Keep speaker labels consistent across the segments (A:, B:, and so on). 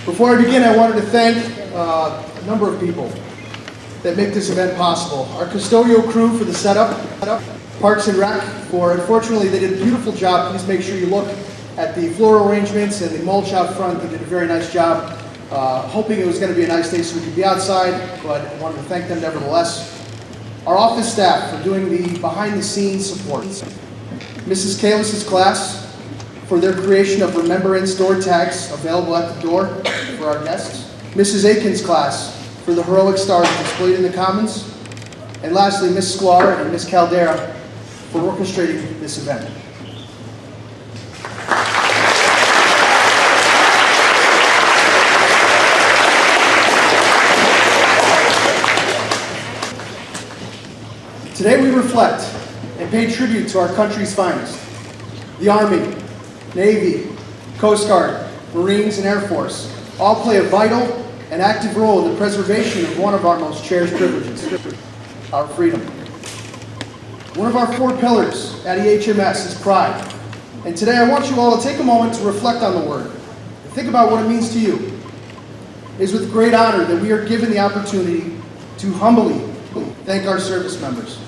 A: Before I begin, I wanted to thank a number of people that make this event possible. Our custodial crew for the setup, Parks and Rec, unfortunately they did a beautiful job. Please make sure you look at the floral arrangements and the mulch out front. They did a very nice job. Hoping it was going to be a nice day so we could be outside, but I wanted to thank them nevertheless. Our office staff for doing the behind-the-scenes support. Mrs. Kalis' class for their creation of remembrance door tags available at the door for our guests. Mrs. Aiken's class for the heroic stars displayed in the Commons. And lastly, Ms. Sklar and Ms. Caldera for orchestrating this event. Today we reflect and pay tribute to our country's finest, the Army, Navy, Coast Guard, Marines, and Air Force all play a vital and active role in the preservation of one of our most cherished privileges, our freedom. One of our 4 pillars at EHMS is pride. And today I want you all to take a moment to reflect on the word and think about what it means to you. It is with great honor that we are given the opportunity to humbly thank our service members.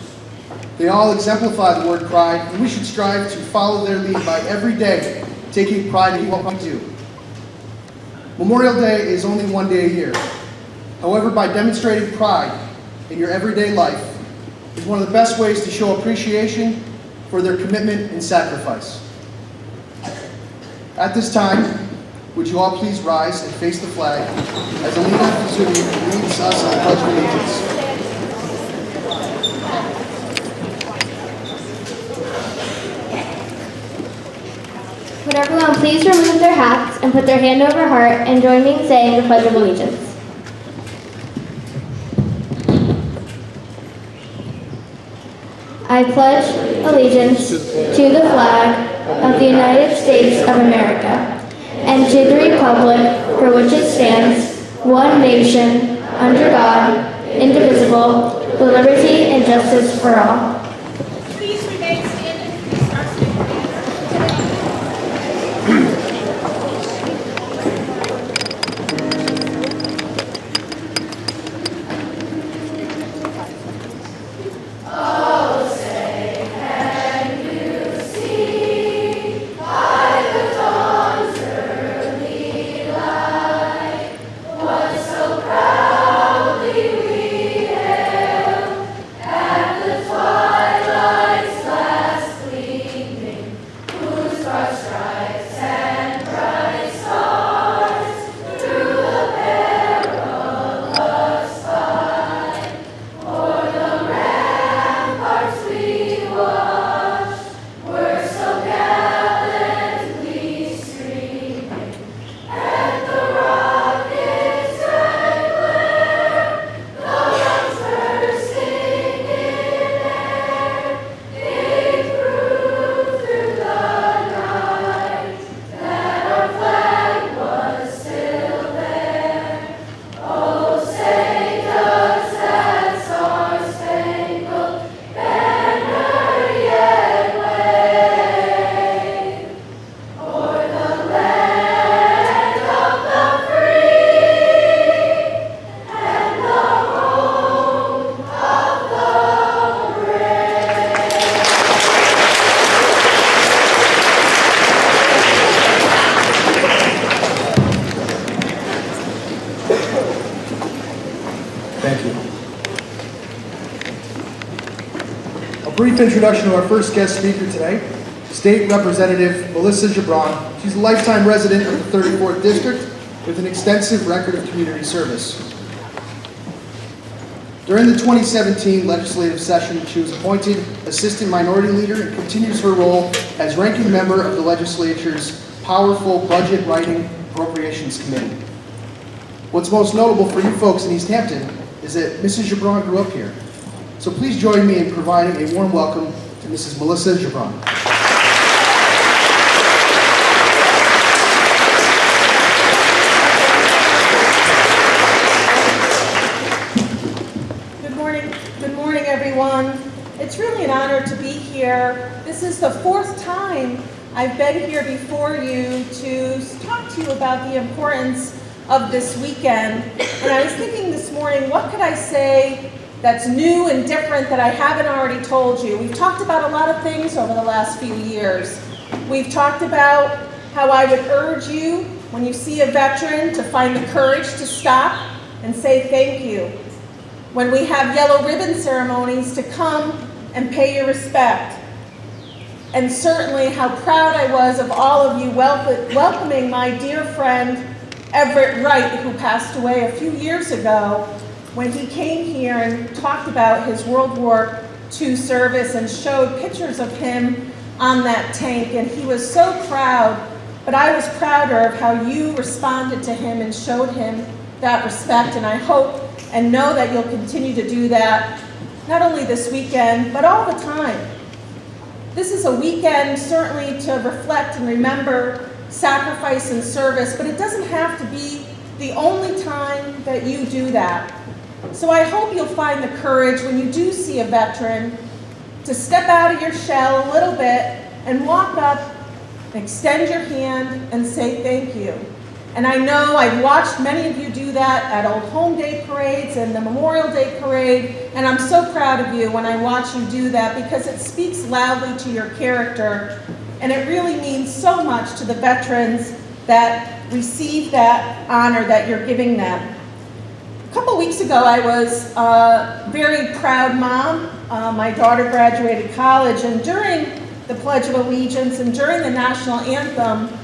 A: They all exemplify the word pride, and we should strive to follow their lead by every day taking pride in what we do. Memorial Day is only one day a year. However, by demonstrating pride in your everyday life is one of the best ways to show appreciation for their commitment and sacrifice. At this time, would you all please rise and face the flag as Alina Fizumi leads us in the Pledge of Allegiance.
B: Would everyone please remove their hats and put their hand over heart and join me in saying the Pledge of Allegiance. I pledge allegiance to the flag of the United States of America and to the republic for which it stands, one nation, under God, indivisible, with liberty and justice for all.
C: Please remain standing.
A: Brief introduction to our first guest speaker today, State Representative Melissa Gibran. She's a lifetime resident of the 34th District with an extensive record of community service. During the 2017 legislative session, she was appointed Assistant Minority Leader and continues her role as ranking member of the legislature's powerful Budget Writing Appropriations Committee. What's most notable for you folks in East Hampton is that Mrs. Gibran grew up here. So please join me in providing a warm welcome to Mrs. Melissa Gibran.
C: Good morning, everyone. It's really an honor to be here. This is the 4th time I've been here before you to talk to you about the importance of this weekend, and I was thinking this morning, what could I say that's new and different that I haven't already told you? We've talked about a lot of things over the last few years. We've talked about how I would urge you, when you see a veteran, to find the courage to stop and say thank you. When we have yellow ribbon ceremonies, to come and pay your respect. And certainly how proud I was of all of you welcoming my dear friend Everett Wright, who passed away a few years ago, when he came here and talked about his World War II service and showed pictures of him on that tank. And he was so proud, but I was prouder of how you responded to him and showed him that respect. And I hope and know that you'll continue to do that, not only this weekend, but all the time. This is a weekend certainly to reflect and remember sacrifice and service, but it doesn't have to be the only time that you do that. So I hope you'll find the courage when you do see a veteran to step out of your shell a little bit and walk up, extend your hand, and say thank you. And I know I've watched many of you do that at Old Home Day parades and the Memorial Day parade, and I'm so proud of you when I watch you do that, because it speaks loudly to your character, and it really means so much to the veterans that receive that honor that you're giving them. A couple weeks ago, I was a very proud mom. My daughter graduated college, and during the Pledge of Allegiance and during the national anthem,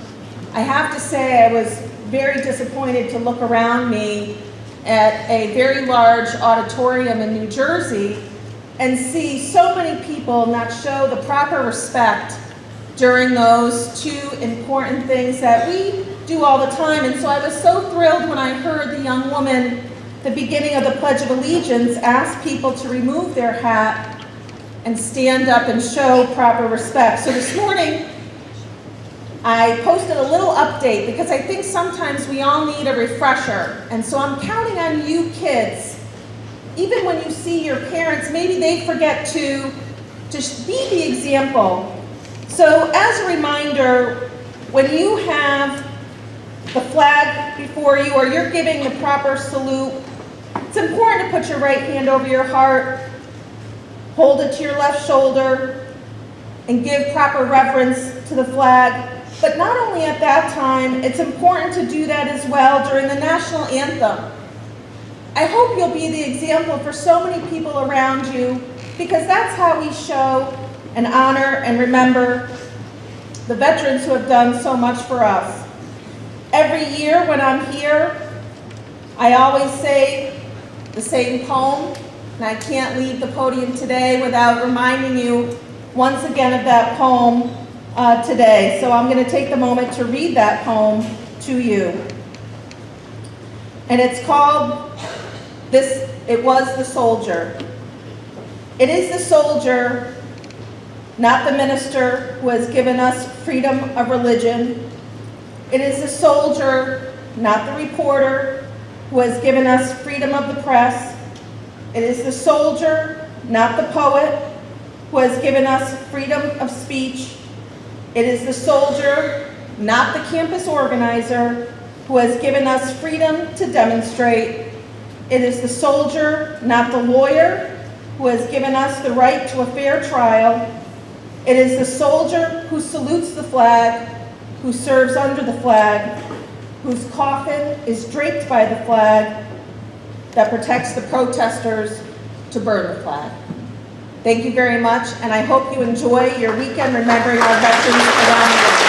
C: I have to say I was very disappointed to look around me at a very large auditorium in New Jersey and see so many people not show the proper respect during those two important things that we do all the time. And so I was so thrilled when I heard the young woman, at the beginning of the Pledge of Allegiance, ask people to remove their hat and stand up and show proper respect. So this morning, I posted a little update because I think sometimes we all need a refresher. And so I'm counting on you kids. Even when you see your parents, maybe they forget to be the example. So as a reminder, when you have the flag before you or you're giving the proper salute, it's important to put your right hand over your heart, hold it to your left shoulder, and give proper reverence to the flag. But not only at that time, it's important to do that as well during the national anthem. I hope you'll be the example for so many people around you, because that's how we show and honor and remember the veterans who have done so much for us. Every year when I'm here, I always say the same poem, and I can't leave the podium today without reminding you once again of that poem today. So I'm going to take the moment to read that poem to you. And it's called It Was the Soldier. It is the soldier, not the minister, who has given us freedom of religion. It is the soldier, not the reporter, who has given us freedom of the press. It is the soldier, not the poet, who has given us freedom of speech. It is the soldier, not the campus organizer, who has given us freedom to demonstrate. It is the soldier, not the lawyer, who has given us the right to a fair trial. It is the soldier who salutes the flag, who serves under the flag, whose coffin is draped by the flag, that protects the protesters to burn the flag. Thank you very much, and I hope you enjoy your weekend remembering our veterans around the world.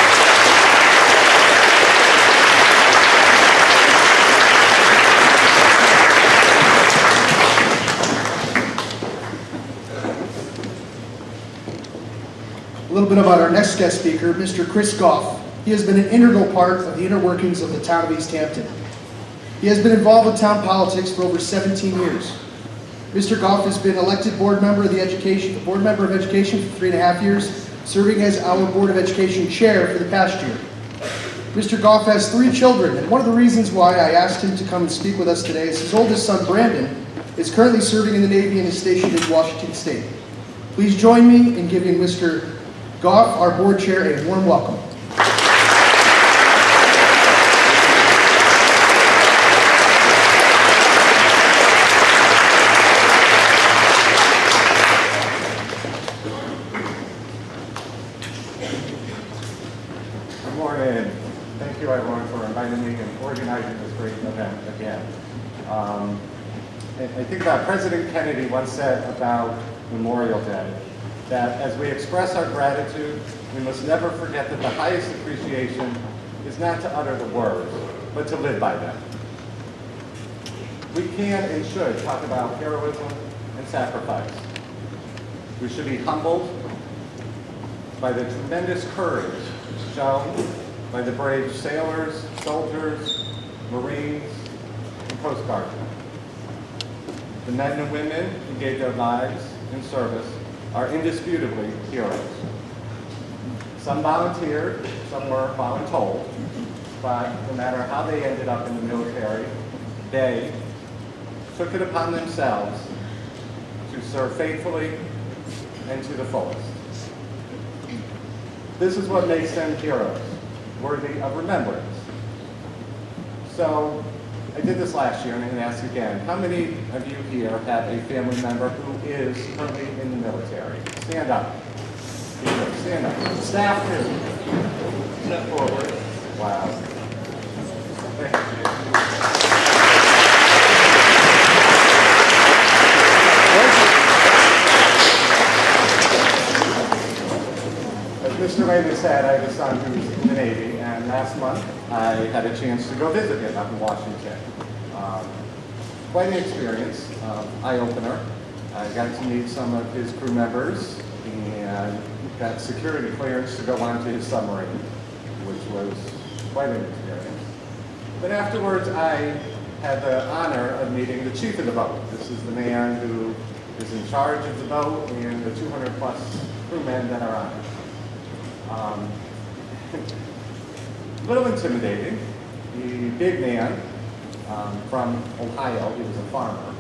A: A little bit about our next guest speaker, Mr. Chris Goff. He has been an integral part of the inner workings of the town of East Hampton. He has been involved with town politics for over 17 years. Mr. Goff has been elected board member of education for 3.5 years, serving as our Board of Education chair for the past year. Mr. Goff has 3 children, and one of the reasons why I asked him to come and speak with us today is his oldest son, Brandon, is currently serving in the Navy and is stationed in Washington State. Please join me in giving Mr. Goff, our board chair, a warm welcome.
D: joining me in organizing this great event again. I think that President Kennedy once said about Memorial Day that as we express our gratitude, we must never forget that the highest appreciation is not to utter the words, but to live by them. We can and should talk about heroism and sacrifice. We should be humbled by the tremendous courage shown by the brave sailors, soldiers, Marines, and Coast Guardmen. The men and women who gave their lives in service are indisputably heroes. Some volunteered, some were voluntold, but no matter how they ended up in the military, they took it upon themselves to serve faithfully and to the fullest. This is what makes them heroes, worthy of remembrance. So, I did this last year, and I'm going to ask again. How many of you here have a family member who is currently in the military? Stand up. Stand up. Staff too. Step forward. Wow. Thank you. As Mr. Raymond said, I have a son who's in the Navy, and last month I had a chance to go visit him up in Washington. Quite an experience, eye-opener. I got to meet some of his crew members and got security clearance to go onto his submarine, which was quite an experience. But afterwards, I had the honor of meeting the chief of the boat. This is the man who is in charge of the boat and the 200-plus crewmen that are on it. A little intimidating. The big man from Ohio, he was a farmer,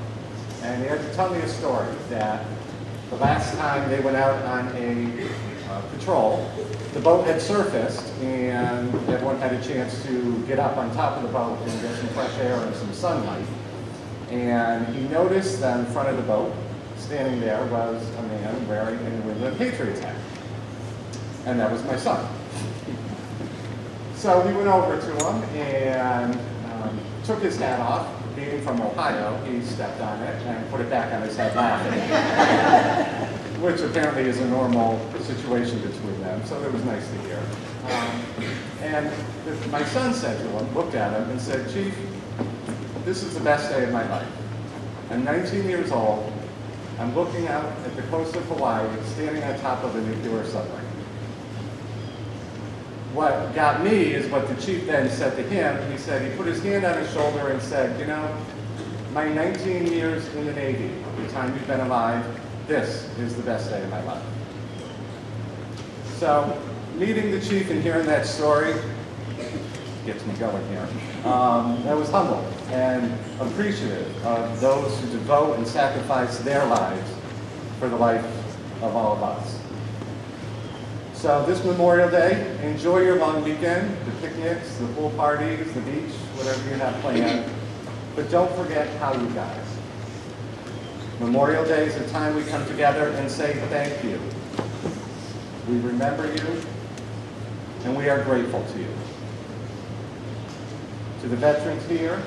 D: and he had to tell me a story that the last time they went out on a patrol, the boat had surfaced and everyone had a chance to get up on top of the boat and get some fresh air and some sunlight. And he noticed that in front of the boat, standing there, was a man wearing a New England Patriots hat. And that was my son. So we went over to him and took his hat off. Being from Ohio, he stepped on it and put it back on his head laughing, which apparently is a normal situation between them, so it was nice to hear. And my son said to him, looked at him and said, "Chief, this is the best day of my life. I'm 19 years old. I'm looking out at the coast of Hawaii, standing on top of a nuclear submarine." What got me is what the chief then said to him. He said, he put his hand on his shoulder and said, "You know, my 19 years in the Navy, the time you've been alive, this is the best day of my life." So, meeting the chief and hearing that story gets me going here. I was humbled and appreciative of those who devote and sacrifice their lives for the life of all of us. So this Memorial Day, enjoy your long weekend, the picnics, the pool parties, the beach, whatever you have planned. But don't forget how you got it. Memorial Day is a time we come together and say thank you. We remember you, and we are grateful to you. To the veterans here,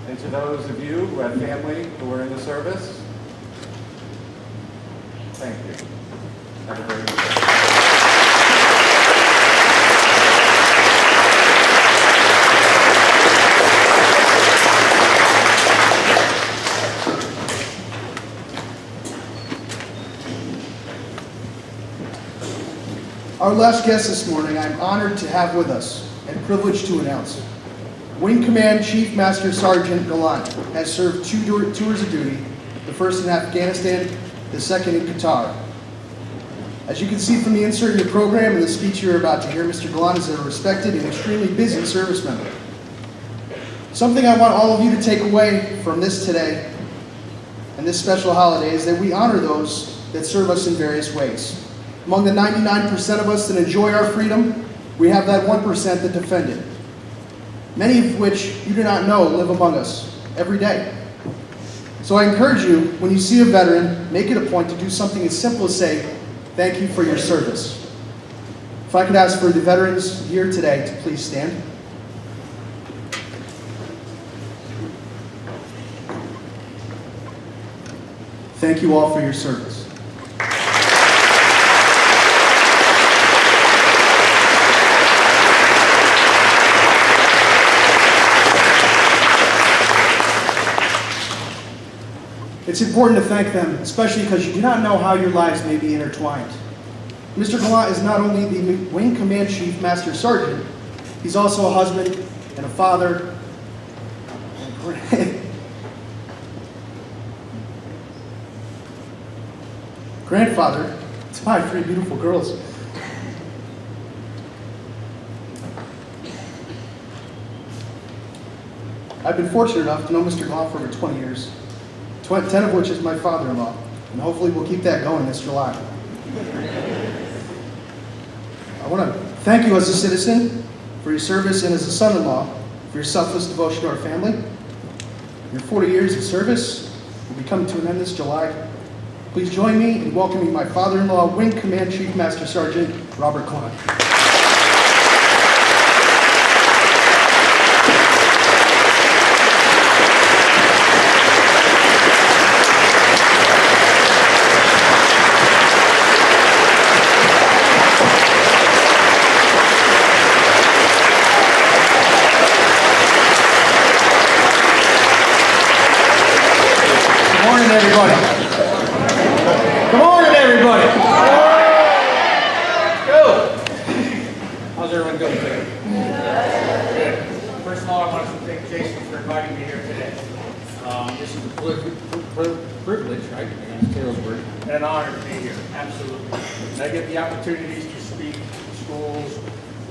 D: and to those of you who have family who are in the service, thank you. Have a great weekend.
A: Our last guest this morning, I'm honored to have with us and privileged to announce. Wing Command Chief Master Sergeant Galan has served two tours of duty, the first in Afghanistan, the second in Qatar. As you can see from the insert in your program and the speech you're about to hear, Mr. Galan is a respected and extremely busy service member. Something I want all of you to take away from this today and this special holiday is that we honor those that serve us in various ways. Among the 99% of us that enjoy our freedom, we have that 1% that defend it. Many of which you do not know live among us every day. So I encourage you, when you see a veteran, make it a point to do something as simple as say, "Thank you for your service." If I could ask for the veterans here today to please stand. Thank you all for your service. It's important to thank them, especially because you do not know how your lives may be intertwined. Mr. Gallant is not only the Wing Command Chief Master Sergeant, he's also a husband and a father, and grandfather to my 3 beautiful girls. I've been fortunate enough to know Mr. Gallant for over 20 years. 10 of which is my father-in-law, and hopefully we'll keep that going this July. I want to thank you as a citizen for your service and as a son-in-law for your selfless devotion to our family. Your 40 years of service will be coming to an end this July. Please join me in welcoming my father-in-law, Wing Command Chief Master Sergeant Robert Klein.
E: Everybody. Good morning, everybody. Go. How's everyone doing today? Good. First of all, I want to thank Jason for inviting me here today. This is a privilege, right? That's Taylor's word. And an honor to be here. Absolutely. And I get the opportunities to speak to schools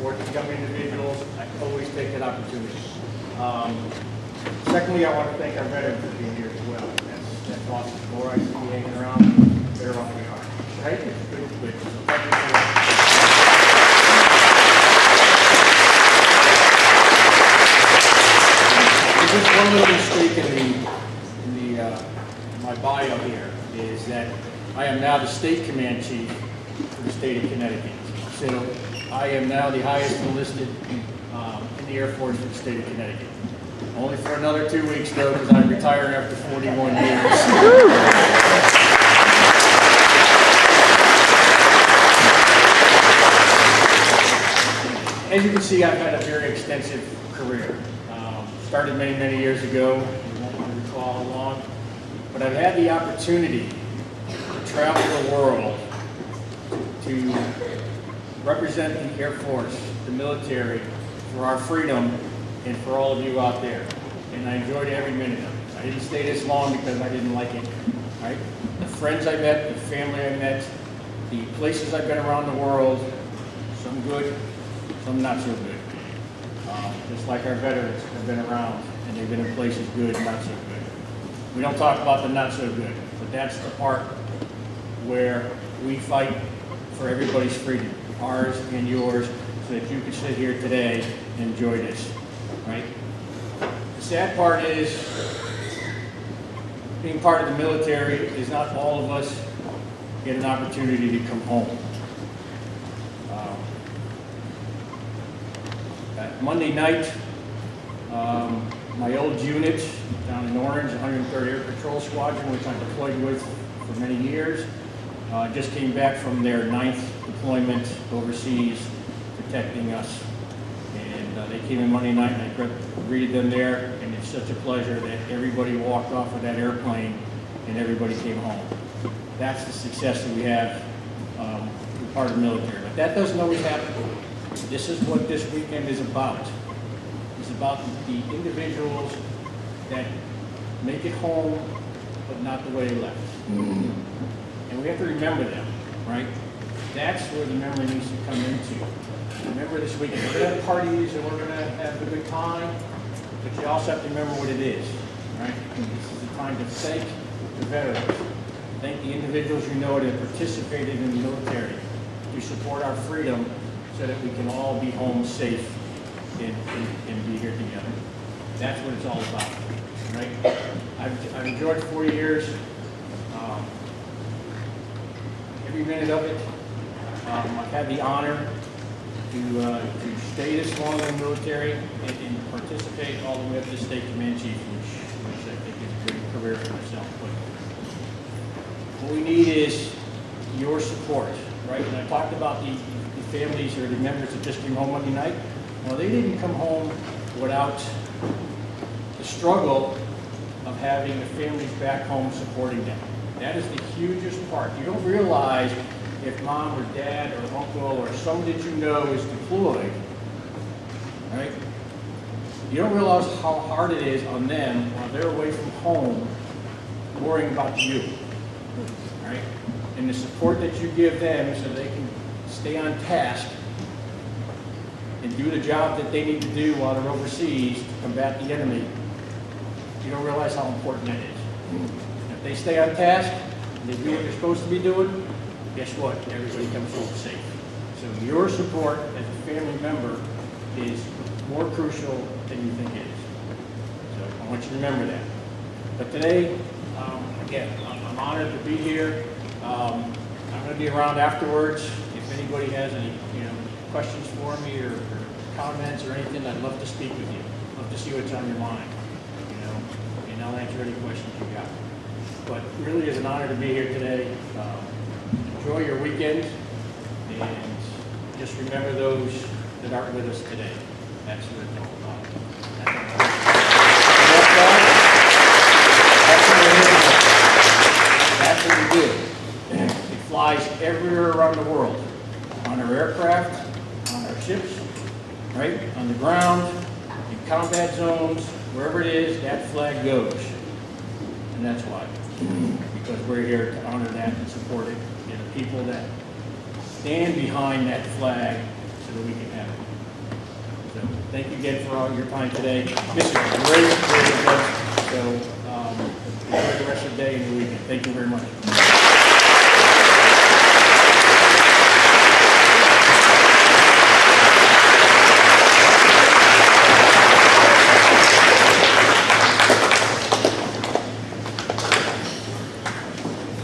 E: or to young individuals. I always take that opportunity. Secondly, I want to thank our veterans for being here as well. That's awesome. The more I see you hanging around, the better off we are. Right? It's good. So thank you for that. There's just one little mistake in my bio here is that I am now the state command chief for the state of Connecticut. So I am now the highest enlisted in the Air Force for the state of Connecticut. Only for another 2 weeks though, because I'm retiring after 41 years. As you can see, I've had a very extensive career. Started many years ago, you won't recall how long, but I've had the opportunity to travel the world to represent the Air Force, the military, for our freedom and for all of you out there. And I enjoyed every minute of it. I didn't stay this long because I didn't like it, right? The friends I met, the family I met, the places I've been around the world, some good, some not so good. Just like our veterans have been around and they've been in places good and not so good. We don't talk about the not so good, but that's the part where we fight for everybody's freedom, ours and yours, so that you can sit here today and enjoy this, right? The sad part is, being part of the military is not all of us get an opportunity to come home. Monday night, my old unit down in Orange, 103rd Air Patrol Squadron, which I deployed with for many years, just came back from their 9th deployment overseas, protecting us. And they came in Monday night and I greeted them there, and it's such a pleasure that everybody walked off of that airplane and everybody came home. That's the success that we have in part of the military. But that doesn't always happen. This is what this weekend is about. It's about the individuals that make it home, but not the way they left. And we have to remember them, right? That's where the memory needs to come into. Remember this weekend, we're going to have parties and we're going to have a good time, but you also have to remember what it is, right? This is the time to thank the veterans, thank the individuals you know that participated in the military to support our freedom so that we can all be home safe and be here together. That's what it's all about, right? I've enjoyed 4 years, every minute of it. I've had the honor to stay this long in the military and participate all the way up to state command chief, which I think is a great career for myself. But What we need is your support, right? And I talked about the families or the members that just came home Monday night. Well, they didn't come home without the struggle of having the families back home supporting them. That is the hugest part. You don't realize if mom or dad or uncle or someone that you know is deployed, right? You don't realize how hard it is on them while they're away from home worrying about you, right? And the support that you give them so they can stay on task and do the job that they need to do while they're overseas to combat the enemy, you don't realize how important that is. If they stay on task, and they do what they're supposed to be doing, guess what? Everybody comes home safe. So your support as a family member is more crucial than you think it is. So I want you to remember that. But today, again, I'm honored to be here. I'm going to be around afterwards. If anybody has any, questions for me or comments or anything, I'd love to speak with you. I'd love to see what's on your mind, and I'll answer any questions you got. But really, it's an honor to be here today. Enjoy your weekend, and just remember those that aren't with us today. That's what it's all about. That's what we do. It flies everywhere around the world, on our aircraft, on our ships, right, on the ground, in combat zones, wherever it is, that flag goes. And that's why, because we're here to honor that and support it, and the people that stand behind that flag so that we can have it. So thank you again for all your time today. This is a great event. So enjoy the rest of the day and the weekend. Thank you very much.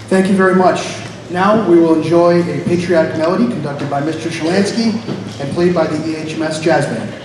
A: Thank you very much. Now we will enjoy a patriotic melody conducted by Mr. Shalansky and played by the EHMS Jazz Band.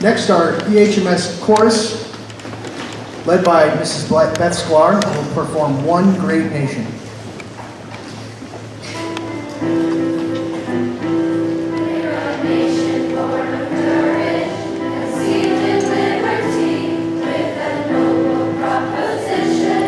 A: Next, our EHMS Chorus, led by Mrs. Beth Sklar, will perform One Great Nation.
B: Proposition.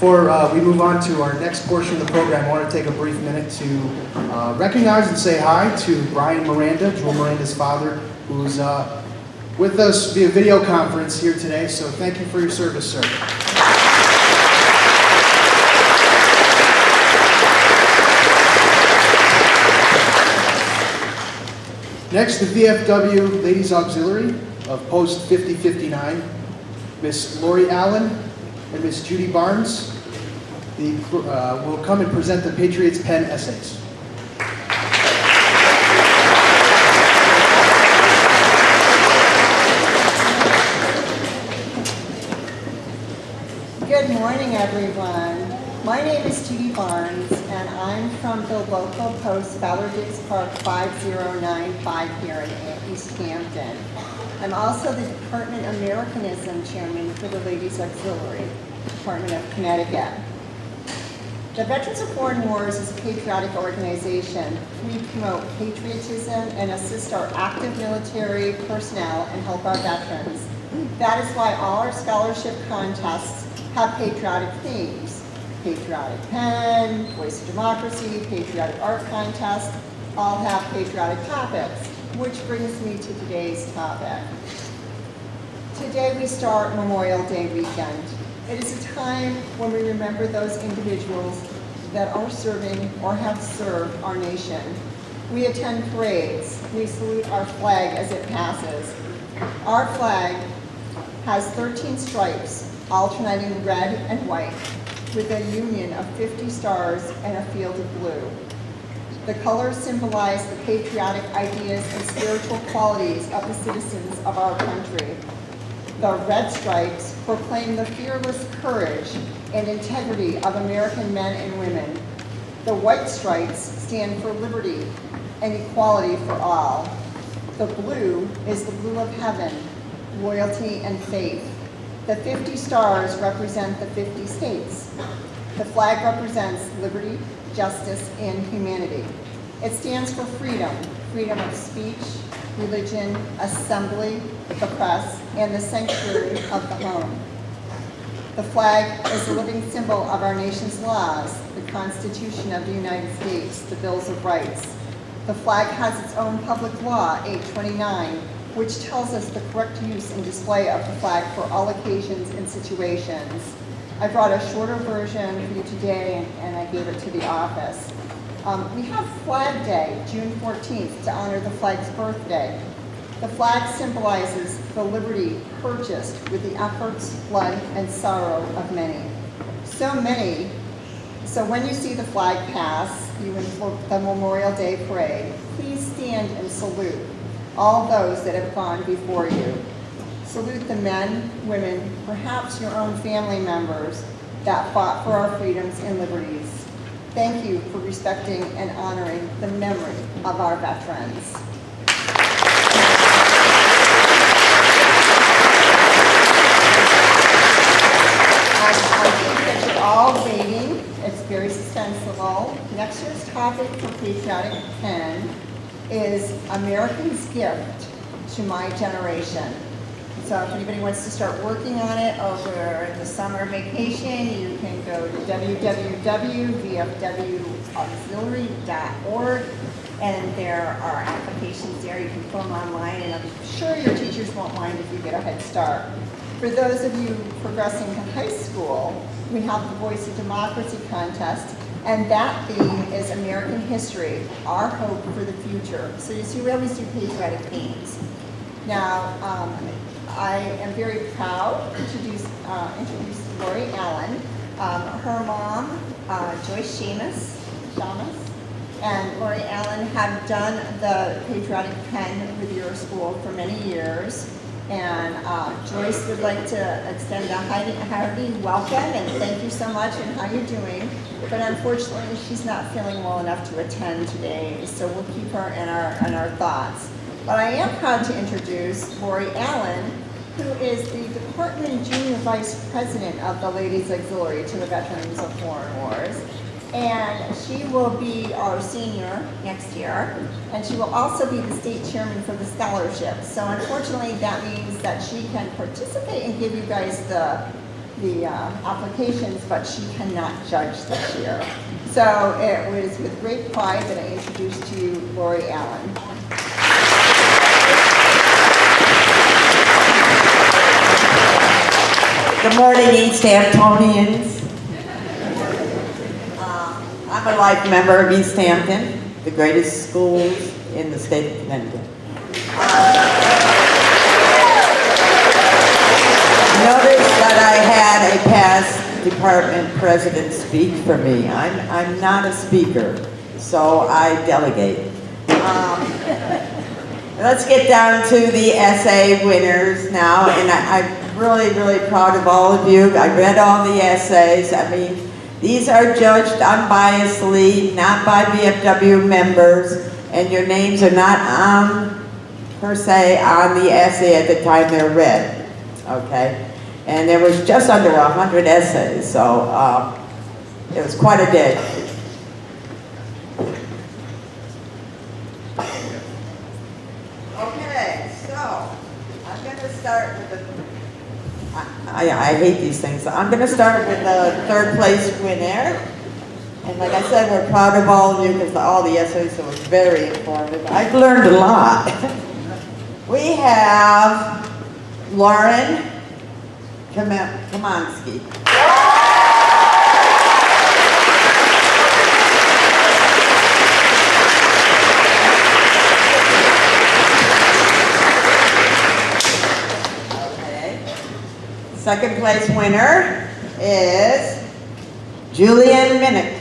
A: Before we move on to our next portion of the program, I want to take a brief minute to recognize and say hi to Brian Miranda, Jewel Miranda's father, who's with us via video conference here today. So thank you for your service, sir. Next, the VFW Ladies Auxiliary of Post 5059, Miss Lori Allen and Miss Judy Barnes will come and present the Patriots Pen essays.
F: Good morning, everyone. My name is Judy Barnes, and I'm from the local post, Fowler Diggs Park 5095 here in East Hampton. I'm also the Department Americanism Chairman for the Ladies Auxiliary, Department of Connecticut. The Veterans of Foreign Wars is a patriotic organization. We promote patriotism and assist our active military personnel and help our veterans. That is why all our scholarship contests have patriotic themes. Patriotic Pen, Voice of Democracy, Patriotic Art Contest, all have patriotic topics, which brings me to today's topic. Today we start Memorial Day weekend. It is a time when we remember those individuals that are serving or have served our nation. We attend parades. We salute our flag as it passes. Our flag has 13 stripes, alternating red and white, with a union of 50 stars and a field of blue. The colors symbolize the patriotic ideas and spiritual qualities of the citizens of our country. The red stripes proclaim the fearless courage and integrity of American men and women. The white stripes stand for liberty and equality for all. The blue is the blue of heaven, loyalty and faith. The 50 stars represent the 50 states. The flag represents liberty, justice, and humanity. It stands for freedom, freedom of speech, religion, assembly, the press, and the sanctuary of the home. The flag is a living symbol of our nation's laws, the Constitution of the United States, the Bills of Rights. The flag has its own public law, 829, which tells us the correct use and display of the flag for all occasions and situations. I brought a shorter version for you today, and I gave it to the office. We have Flag Day, June 14th, to honor the flag's birthday. The flag symbolizes the liberty purchased with the efforts, blood, and sorrow of many. So when you see the flag pass you in the Memorial Day parade, please stand and salute all those that have gone before you. Salute the men, women, perhaps your own family members that fought for our freedoms and liberties. Thank you for respecting and honoring the memory of our veterans. I think that you're all waiting. It's very suspenseful. Next year's topic for Patriotic Pen is American's Gift to My Generation. So if anybody wants to start working on it over the summer vacation, you can go to www.vfwauxiliary.org, and there are applications there. You can fill them online, and I'm sure your teachers won't mind if you get a head start. For those of you progressing to high school, we have the Voice of Democracy contest, and that theme is American history, our hope for the future. So you see, we always do patriotic themes. Now, I am very proud to introduce Lori Allen. Her mom, Joyce Shamus, and Lori Allen have done the Patriotic Pen with your school for many years. And Joyce would like to extend a hearty welcome and thank you so much and how you're doing. But unfortunately, she's not feeling well enough to attend today, so we'll keep her in our thoughts. But I am proud to introduce Lori Allen, who is the Department Junior Vice President of the Ladies Auxiliary to the Veterans of Foreign Wars. And she will be our senior next year, and she will also be the state chairman for the scholarship. So unfortunately, that means that she can participate and give you guys the the applications, but she cannot judge this year. So it was with great pride that I introduce to you Lori Allen.
G: Good morning, East Hamptonians. I'm a life member of East Hampton, the greatest schools in the state of Connecticut. Notice that I had a past department president speak for me. I'm not a speaker, so I delegate. Let's get down to the essay winners now, and I'm really, really proud of all of you. I read all the essays. I mean, these are judged unbiasedly, not by VFW members, and your names are not on, per se, on the essay at the time they're read, okay? And there was just under 100 essays, so it was quite a day. Okay, so I'm going to start with the I hate these things. So I'm going to start with the third place winner. And like I said, we're proud of all of you because all the essays were very informative. I've learned a lot. We have Lauren Kamansky. Second place winner is Julian Minnick.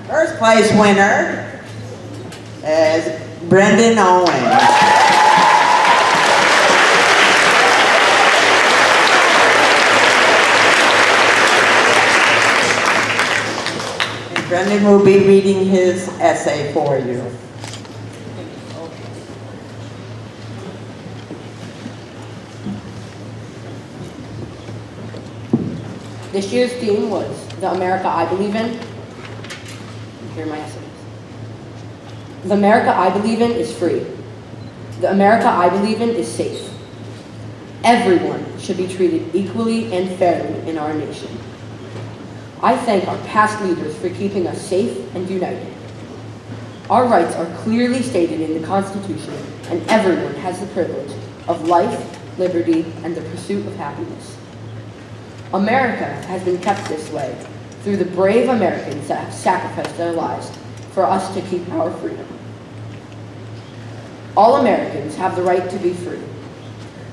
G: First place winner is Brendan Owens. Brendan will be reading his essay for you.
H: This year's theme was The America I Believe In. Here are my essays. The America I believe in is free. The America I believe in is safe. Everyone should be treated equally and fairly in our nation. I thank our past leaders for keeping us safe and united. Our rights are clearly stated in the Constitution, and everyone has the privilege of life, liberty, and the pursuit of happiness. America has been kept this way through the brave Americans that have sacrificed their lives for us to keep our freedom. All Americans have the right to be free.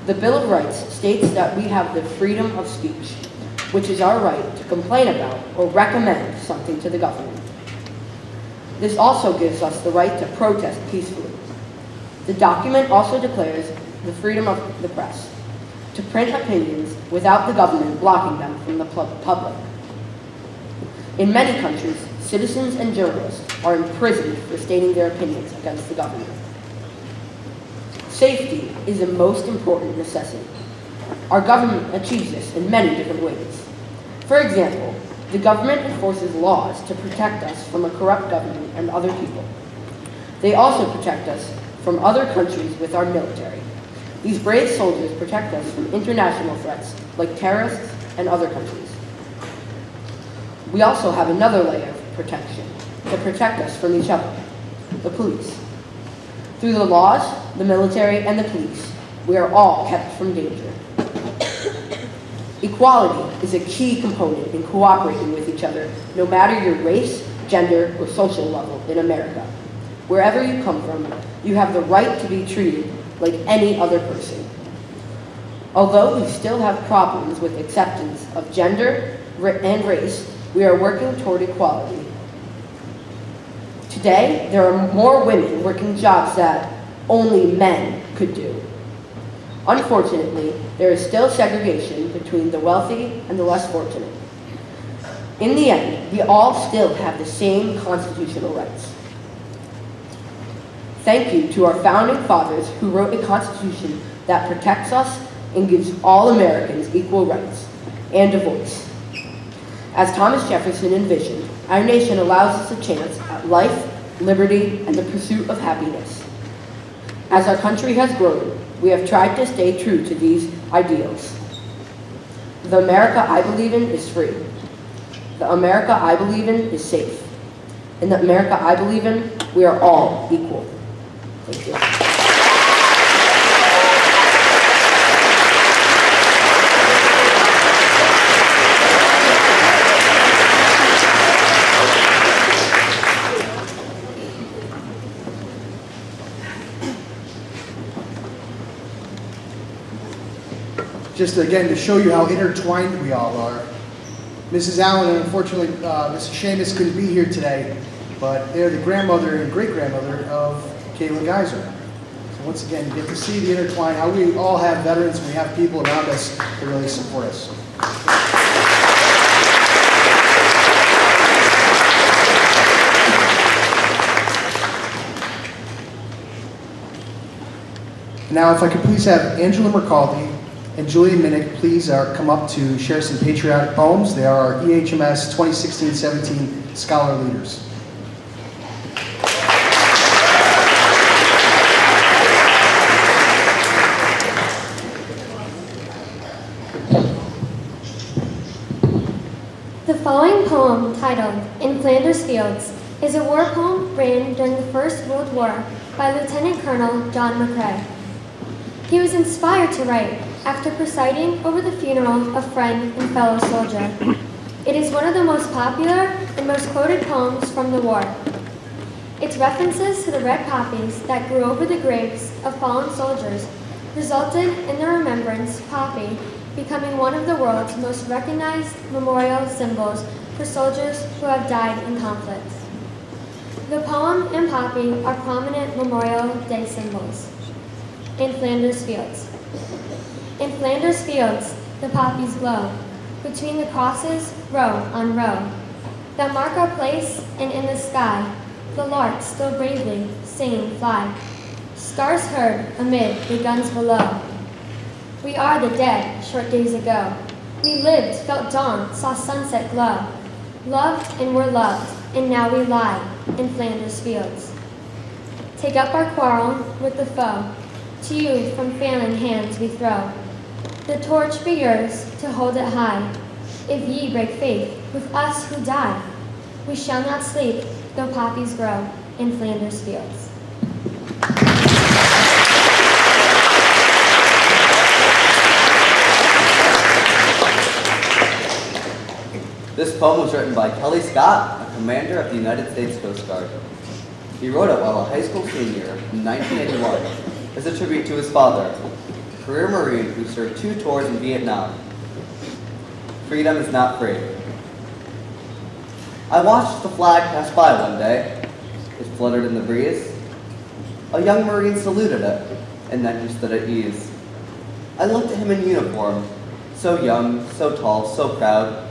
H: The Bill of Rights states that we have the freedom of speech, which is our right to complain about or recommend something to the government. This also gives us the right to protest peacefully. The document also declares the freedom of the press, to print opinions without the government blocking them from the public. In many countries, citizens and journalists are imprisoned for stating their opinions against the government. Safety is the most important necessity. Our government achieves this in many different ways. For example, the government enforces laws to protect us from a corrupt government and other people. They also protect us from other countries with our military. These brave soldiers protect us from international threats like terrorists and other countries. We also have another layer of protection to protect us from each other, the police. Through the laws, the military, and the police, we are all kept from danger. Equality is a key component in cooperating with each other, no matter your race, gender, or social level in America. Wherever you come from, you have the right to be treated like any other person. Although we still have problems with acceptance of gender and race, we are working toward equality. Today, there are more women working jobs that only men could do. Unfortunately, there is still segregation between the wealthy and the less fortunate. In the end, we all still have the same constitutional rights. Thank you to our founding fathers who wrote a constitution that protects us and gives all Americans equal rights and a voice. As Thomas Jefferson envisioned, our nation allows us a chance at life, liberty, and the pursuit of happiness. As our country has grown, we have tried to stay true to these ideals. The America I believe in is free. The America I believe in is safe. In the America I believe in, we are all equal. Thank you.
A: Just again to show you how intertwined we all are. Mrs. Allen and unfortunately Mrs. Seamus couldn't be here today, but they're the grandmother and great-grandmother of Kayla Geyser. So once again, you get to see the intertwine, how we all have veterans and we have people around us that really support us. Now, if I could please have Angela Mercaldi and Julia Minnick please come up to share some patriotic poems. They are our EHMS 2016-17 Scholar Leaders.
B: The following poem, titled In Flanders Fields, is a war poem written during the First World War by Lieutenant Colonel John McCrae. He was inspired to write after presiding over the funeral of friend and fellow soldier. It is one of the most popular and most quoted poems from the war. Its references to the red poppies that grew over the graves of fallen soldiers resulted in the remembrance poppy becoming one of the world's most recognized memorial symbols for soldiers who have died in conflict. The poem and poppy are prominent Memorial Day symbols. In Flanders Fields. In Flanders Fields, the poppies glow, between the crosses, row on row, that mark our place, and in the sky, the larks still bravely, singing fly, scars heard amid the guns below. We are the dead, short days ago. We lived, felt dawn, saw sunset glow, loved and were loved, and now we lie in Flanders Fields. Take up our quarrel with the foe, to you from failing hands we throw. The torch be yours to hold it high. If ye break faith with us who die, we shall not sleep though poppies grow in Flanders Fields.
I: This poem was written by Kelly Scott, a commander of the United States Coast Guard. He wrote it while a high school senior in 1981 as a tribute to his father, a career Marine who served 2 tours in Vietnam. Freedom is not free. I watched the flag pass by one day. It fluttered in the breeze. A young Marine saluted it, and then he stood at ease. I looked at him in uniform, so young, so tall, so proud.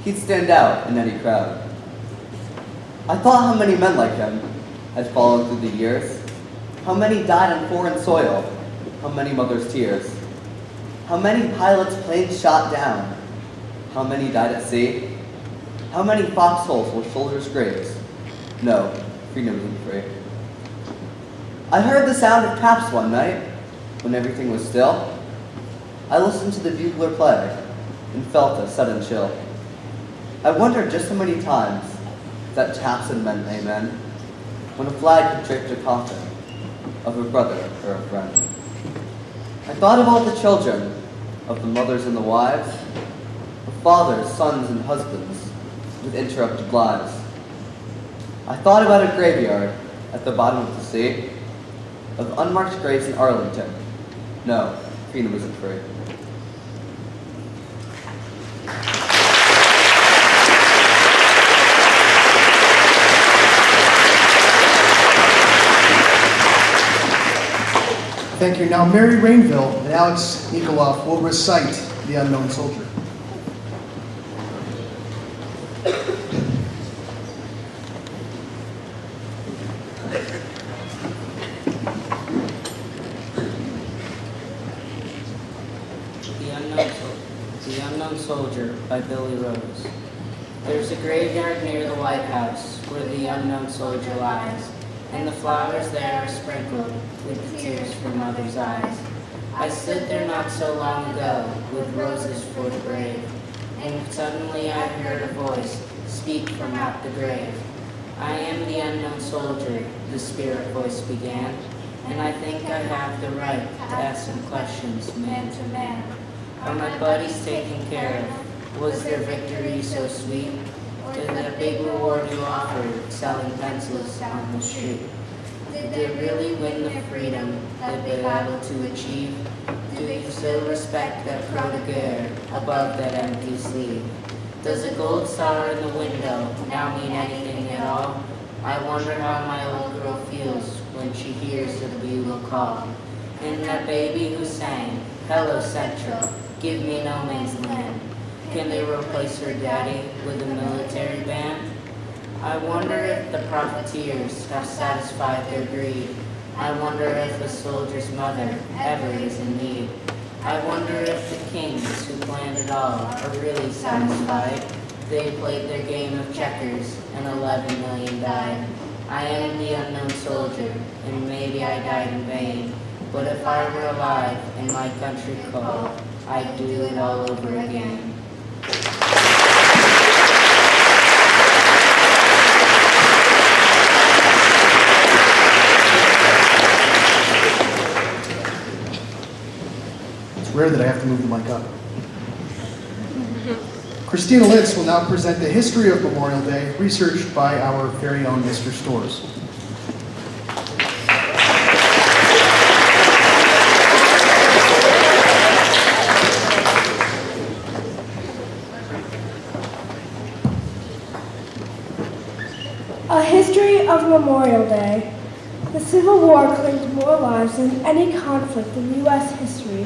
I: He'd stand out in any crowd. I thought how many men like him had fallen through the years, how many died on foreign soil, how many mothers' tears, how many pilots' planes shot down, how many died at sea, how many foxholes were soldiers' graves. No, freedom isn't free. I heard the sound of taps one night when everything was still. I listened to the bugler play and felt a sudden chill. I wondered just how many times that taps had meant amen when a flag had draped a coffin of a brother or a friend. I thought of all the children, of the mothers and the wives, of fathers, sons, and husbands with interrupted lives. I thought about a graveyard at the bottom of the sea, of unmarked graves in Arlington. No, freedom isn't free.
A: Thank you. Now, Mary Rainville and Alex Nikoloff will recite The Unknown Soldier.
J: The Unknown Soldier by Billy Rose. There's a graveyard near the White House where the unknown soldier lies, and the flowers there are sprinkled with the tears from mother's eyes. I stood there not so long ago with roses for the grave, and suddenly I heard a voice speak from out the grave. I am the unknown soldier, the spirit voice began, and I think I have the right to ask some questions man to man. Are my buddies taken care of? Was their victory so sweet? Did that big reward you offered selling pencils on the street? Did they really win the freedom that they battled to achieve? Do you still respect that croix de guerre above that empty sleeve? Does a gold star in the window now mean anything at all? I wonder how my old girl feels when she hears the bugle call. And that baby who sang, "Hello Central, give me no man's land." Can they replace her daddy with a military band? I wonder if the profiteers have satisfied their greed. I wonder if a soldier's mother ever is in need. I wonder if the kings who planned it all are really satisfied. They played their game of checkers and 11 million died. I am the unknown soldier, and maybe I died in vain. But if I were alive and my country called, I'd do it all over again.
A: It's rare that I have to move the mic up. Christina Litz will now present the history of Memorial Day, researched by our very own Mr. Storrs.
B: A history of Memorial Day. The Civil War claimed more lives than any conflict in U.S. history,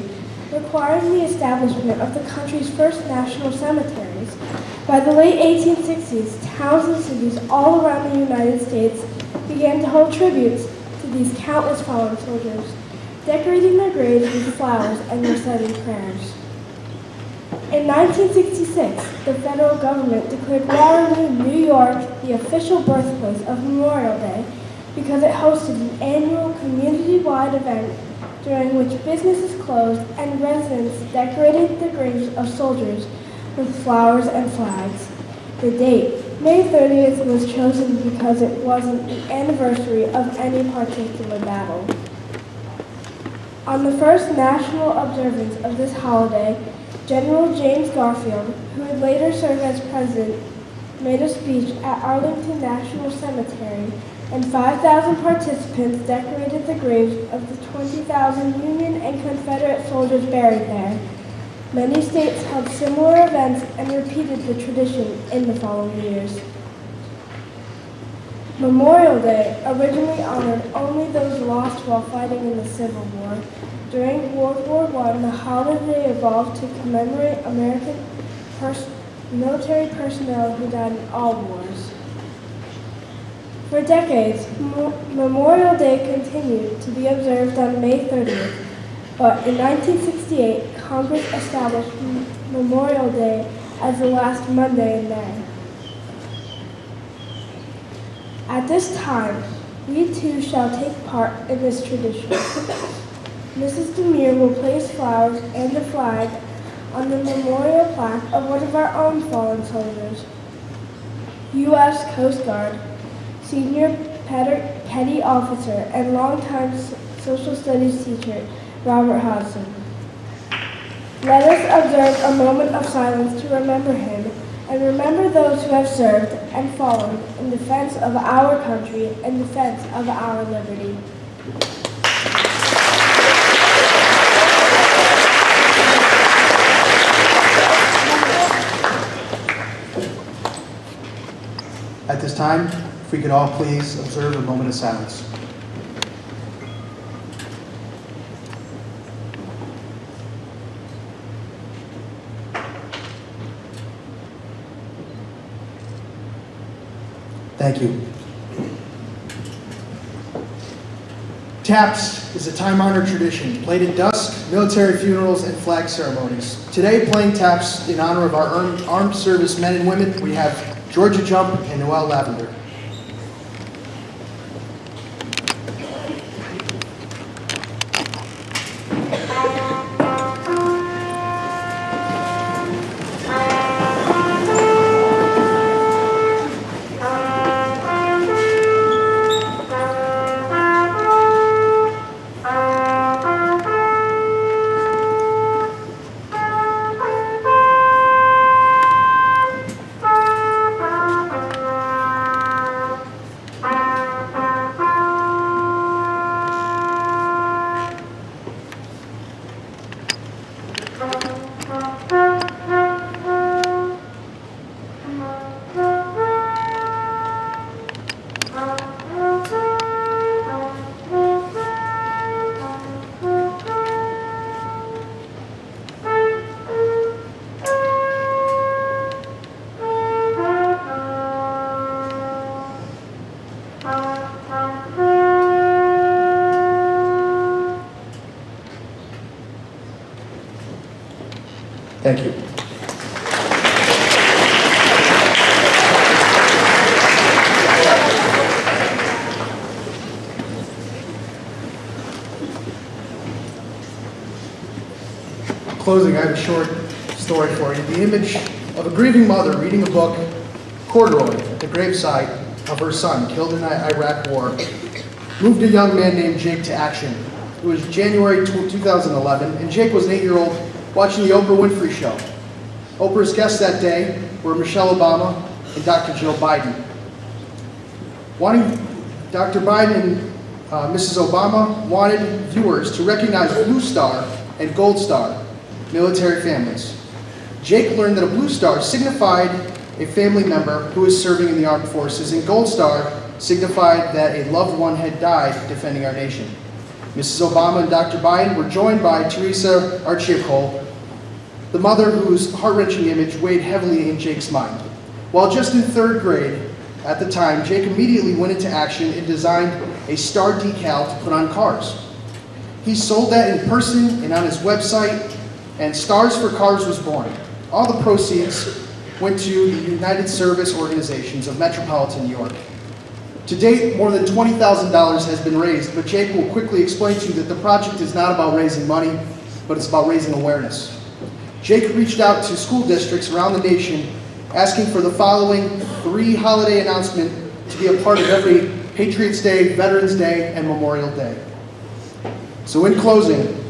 B: requiring the establishment of the country's first national cemeteries. By the late 1860s, towns and cities all around the United States began to hold tributes to these countless fallen soldiers, decorating their graves with flowers and reciting prayers. In 1966, the federal government declared Waterloo, New York, the official birthplace of Memorial Day because it hosted an annual community-wide event during which businesses closed and residents decorated the graves of soldiers with flowers and flags. The date, May 30th, was chosen because it wasn't the anniversary of any particular battle. On the first national observance of this holiday, General James Garfield, who would later serve as president, made a speech at Arlington National Cemetery, and 5,000 participants decorated the graves of the 20,000 Union and Confederate soldiers buried there. Many states held similar events and repeated the tradition in the following years. Memorial Day originally honored only those lost while fighting in the Civil War. During World War I, the holiday evolved to commemorate American military personnel who died in all wars. For decades, Memorial Day continued to be observed on May 30th, but in 1968, Congress established Memorial Day as the last Monday in May. At this time, we too shall take part in this tradition. Mrs. Demir will place flowers and a flag on the memorial plaque of one of our own fallen soldiers, U.S. Coast Guard, Senior Petty Officer and longtime social studies teacher, Robert Hodgson. Let us observe a moment of silence to remember him and remember those who have served and fallen in defense of our country and defense of our liberty.
A: At this time, if we could all please observe a moment of silence. Thank you. Taps is a time-honored tradition played at dusk military funerals, and flag ceremonies. Today, playing taps in honor of our armed service men and women, we have Georgia Jump and Noel Lavender. Thank you. In closing, I have a short story for you. The image of a grieving mother reading a book, corduroy, at the gravesite of her son killed in the Iraq War, moved a young man named Jake to action. It was January 2011, and Jake was an 8-year-old watching the Oprah Winfrey Show. Oprah's guests that day were Michelle Obama and Dr. Jill Biden. Dr. Biden and Mrs. Obama wanted viewers to recognize Blue Star and Gold Star military families. Jake learned that a Blue Star signified a family member who was serving in the armed forces, and Gold Star signified that a loved one had died defending our nation. Mrs. Obama and Dr. Biden were joined by Teresa Archiacole, the mother whose heart-wrenching image weighed heavily in Jake's mind. While just in 3rd grade at the time, Jake immediately went into action and designed a star decal to put on cars. He sold that in person and on his website, and Stars for Cars was born. All the proceeds went to the United Service Organizations of Metropolitan New York. To date, more than $20,000 has been raised, but Jake will quickly explain to you that the project is not about raising money, but it's about raising awareness. Jake reached out to school districts around the nation asking for the following 3 holiday announcements to be a part of every Patriots Day, Veterans Day, and Memorial Day. So in closing,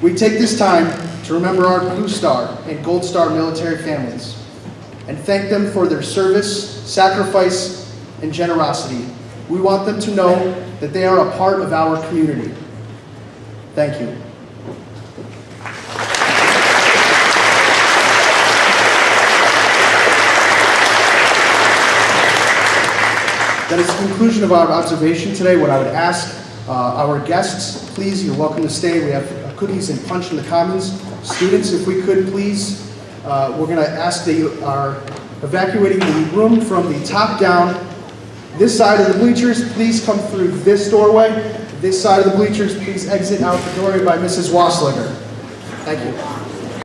A: we take this time to remember our Blue Star and Gold Star military families and thank them for their service, sacrifice, and generosity. We want them to know that they are a part of our community. Thank you. That is the conclusion of our observation today. What I would ask our guests, please, you're welcome to stay. We have cookies and punch in the commons. Students, if we could please, we're going to ask that you are evacuating the room from the top down. This side of the bleachers, please come through this doorway. This side of the bleachers, please exit out the doorway by Mrs. Wasslinger. Thank you.